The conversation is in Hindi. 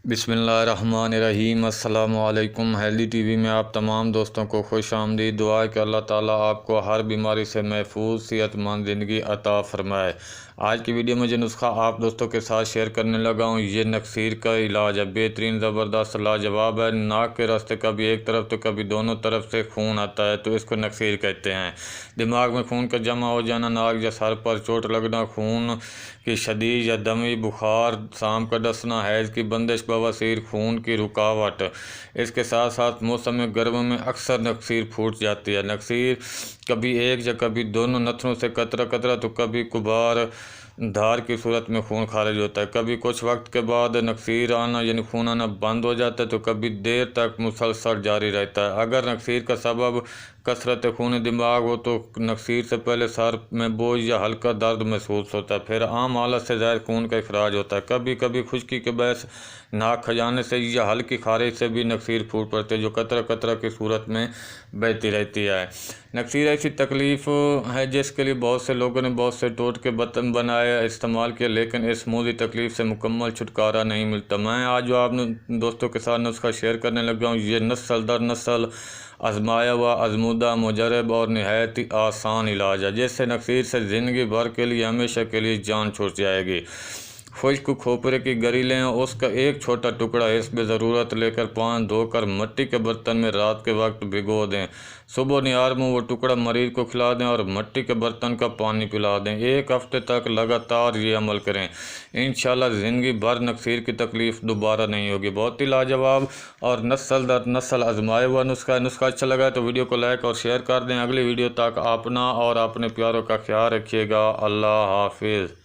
बिस्मिल्लाहिर्रहमानिर्रहीम। अस्सलामु अलैकुम। हेल्दी टीवी में आप तमाम दोस्तों को खुश आमदीद। दुआ है कि अल्लाह ताला आपको हर बीमारी से महफूज सेहतमंद ज़िंदगी अता फ़रमाए। आज की वीडियो में जो नुस्खा आप दोस्तों के साथ शेयर करने लगा हूँ, ये नक्सीर का इलाज है। बेहतरीन ज़बरदस्त लाजवाब है। नाक के रास्ते कभी एक तरफ तो कभी दोनों तरफ से खून आता है तो इसको नक्सीर कहते हैं। दिमाग में खून का जमा हो जाना, नाक या सर पर चोट लगना, खून की शदीद या दमी बुखार, सांप का डसना, हैज़ की बंदिश, बवासीर, खून की रुकावट। इसके साथ साथ मौसम गर्म में अक्सर नक्सीर फूट जाती है। नक्सीर कभी एक या कभी दोनों नथनों से कतरा कतरा तो कभी कुबार धार की सूरत में खून खारिज होता है। कभी कुछ वक्त के बाद नक्सीर आना यानी खून आना बंद हो जाता है तो कभी देर तक मुसलसल जारी रहता है। अगर नक्सीर का सबब कसरत खून दिमाग हो तो नक्सीर से पहले सर में बोझ या हल्का दर्द महसूस होता है, फिर आम हालत से ज़ाहिर खून का इखराज होता है। कभी कभी खुश्की के बहस, नाक खजाने से या हल्की खारिज से भी नक्सीर फूट पड़ती है जो कतरा कतरा की सूरत में बहती रहती है। नक्सीर ऐसी तकलीफ़ है जिसके लिए बहुत से लोगों ने बहुत से टोटके बतन बनाए इस्तेमाल किया, लेकिन इस मूज़ी तकलीफ़ से मुकम्मल छुटकारा नहीं मिलता। मैं आज जो आप दोस्तों के साथ नुस्खा शेयर करने लगा हूँ, ये नस्ल दर नस्ल आजमाया हुआ, आजमूदा, मुजरब और नहायत ही आसान इलाज है जिससे नक्सीर से ज़िंदगी भर के लिए हमेशा के लिए जान छूट जाएगी। खुश्क खोपरे की गरी लें, उसका एक छोटा टुकड़ा इसमें ज़रूरत लेकर पान धोकर मिट्टी के बर्तन में रात के वक्त भिगो दें। सुबह निहार में वो टुकड़ा मरीज़ को खिला दें और मिट्टी के बर्तन का पानी पिला दें। एक हफ्ते तक लगातार ये अमल करें। इंशाल्लाह ज़िंदगी भर नक्सीर की तकलीफ़ दोबारा नहीं होगी। बहुत ही लाजवाब और नस्ल दर नस्ल आजमाया हुआ नुस्खा अच्छा लगा तो वीडियो को लाइक और शेयर कर दें। अगली वीडियो तक अपना और अपने प्यारों का ख्याल रखिएगा। अल्लाह हाफिज़।